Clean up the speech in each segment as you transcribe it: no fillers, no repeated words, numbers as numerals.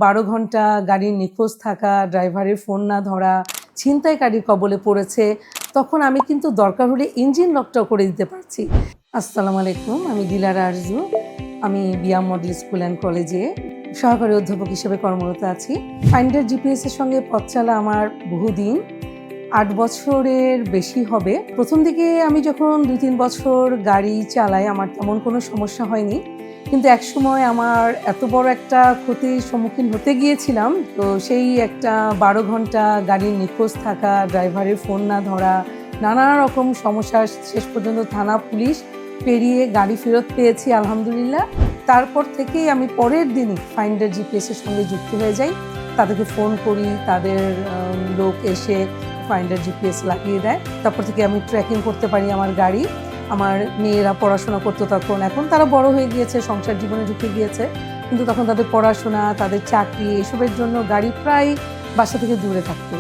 12 ঘন্টা গাড়ির নিখোঁজ থাকা, ড্রাইভারের ফোন না ধরা, ছিনতাইকারীর কবলে পড়েছে, তখন আমি কিন্তু দরকার হলে ইঞ্জিন লকটাও করে দিতে পারছি। আসসালামু আলাইকুম, আমি দিলারা আরজু। আমি বিয়াম মডেল স্কুল অ্যান্ড কলেজে সহকারী অধ্যাপক হিসেবে কর্মরত আছি। ফাইন্ডার জিপিএস এর সঙ্গে পথ চলা আমার বহুদিন, 8 বছরের বেশি হবে। প্রথম দিকে আমি যখন 2-3 বছর গাড়ি চালাই আমার তেমন কোনো সমস্যা হয়নি, কিন্তু একসময় আমার এত বড় একটা ক্ষতির সম্মুখীন হতে গিয়েছিলাম। তো সেই একটা 12 ঘন্টা গাড়ির নিখোঁজ থাকা, ড্রাইভারের ফোন না ধরা, নানা রকম সমস্যা, শেষ পর্যন্ত থানা পুলিশ পেরিয়ে গাড়ি ফেরত পেয়েছি আলহামদুলিল্লাহ। তারপর থেকেই আমি পরের দিনই ফাইন্ডার জিপিএস এর সঙ্গে যুক্ত হয়ে যাই। তাদেরকে ফোন করি, তাদের লোক এসে ফাইন্ডার জিপিএস লাগিয়ে দেয়। তারপর থেকে আমি ট্র্যাকিং করতে পারি আমার গাড়ি। আমার মেয়েরা পড়াশোনা করতো তখন, এখন তারা বড় হয়ে গিয়েছে, সংসার জীবনে ঢুকে গিয়েছে, কিন্তু তখন তাদের পড়াশোনা, তাদের চাকরি এসবের জন্য গাড়ি প্রায় বাসা থেকে দূরে থাকতো।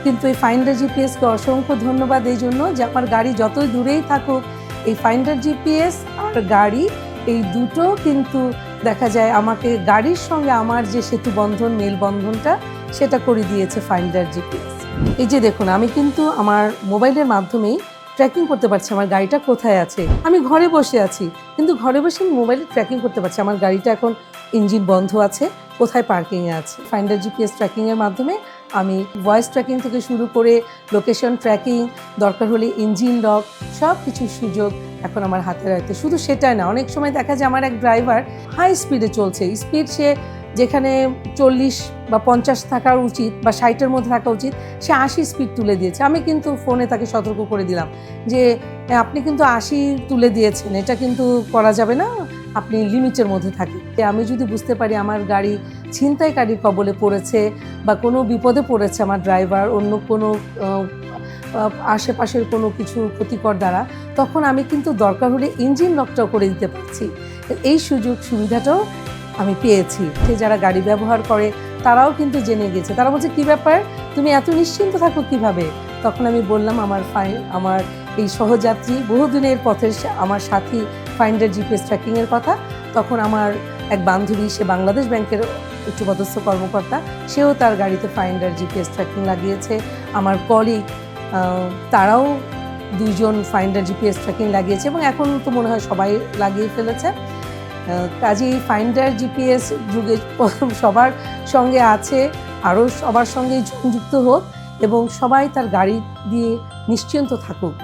কিন্তু এই ফাইন্ডার জিপিএসকে অসংখ্য ধন্যবাদ এই জন্য যে আমার গাড়ি যতই দূরেই থাকুক, এই ফাইন্ডার জিপিএস আর গাড়ি এই দুটো কিন্তু দেখা যায় আমাকে গাড়ির সঙ্গে আমার যে সেতু বন্ধন, মেলবন্ধনটা সেটা করে দিয়েছে ফাইন্ডার জিপিএস। এই যে দেখুন, আমি কিন্তু আমার মোবাইলের মাধ্যমেই ট্র্যাকিং করতে পারছি আমার গাড়িটা কোথায় আছে। আমি ঘরে বসে আছি, কিন্তু ঘরে বসে আমি মোবাইলে ট্র্যাকিং করতে পারছি আমার গাড়িটা এখন ইঞ্জিন বন্ধ আছে, কোথায় পার্কিংয়ে আছে। ফাইন্ডার জিপিএস ট্র্যাকিংয়ের মাধ্যমে আমি ভয়েস ট্র্যাকিং থেকে শুরু করে লোকেশন ট্র্যাকিং, দরকার হলে ইঞ্জিন লক, সব কিছুর সুযোগ এখন আমার হাতের আয়ত্তে। শুধু সেটাই না, অনেক সময় দেখা যায় আমার এক ড্রাইভার হাই স্পিডে চলছে, স্পিড সে যেখানে 40 বা 50 থাকা উচিত বা 60-এর মধ্যে থাকা উচিত, সে 80 স্পিড তুলে দিয়েছে। আমি কিন্তু ফোনে তাকে সতর্ক করে দিলাম যে আপনি কিন্তু 80 তুলে দিয়েছেন, এটা কিন্তু করা যাবে না, আপনি লিমিটের মধ্যে থাকেন। আমি যদি বুঝতে পারি আমার গাড়ি ছিনতাইকারীর কবলে পড়েছে বা কোনো বিপদে পড়েছে আমার ড্রাইভার, অন্য কোনো আশেপাশের কোনো কিছু ক্ষতিকর দ্বারা, তখন আমি কিন্তু দরকার হলে ইঞ্জিন লকটাও করে দিতে পারছি। এই সুযোগ সুবিধাটাও আমি পেয়েছি। যারা গাড়ি ব্যবহার করে তারাও কিন্তু জেনে গেছে, তারা বলছে কী ব্যাপার, তুমি এত নিশ্চিন্ত থাকো কিভাবে? তখন আমি বললাম আমার এই সহযাত্রী, বহুদিনের পথের আমার সাথী ফাইন্ডার জিপিএস ট্র্যাকিংয়ের কথা। তখন আমার এক বান্ধবী, সে বাংলাদেশ ব্যাংকের উচ্চপদস্থ কর্মকর্তা, সেও তার গাড়িতে ফাইন্ডার জিপিএস ট্র্যাকিং লাগিয়েছে। আমার কলিগ, তারাও 2 জন ফাইন্ডার জিপিএস ট্র্যাকিং লাগিয়েছে এবং এখন তো মনে হয় সবাই লাগিয়ে ফেলেছে। কাজেই ফাইন্ডার জিপিএস যুগে সবার সঙ্গে আছে, আরও সবার সঙ্গেই যুক্ত হোক এবং সবাই তার গাড়ি দিয়ে নিশ্চিন্ত থাকুক।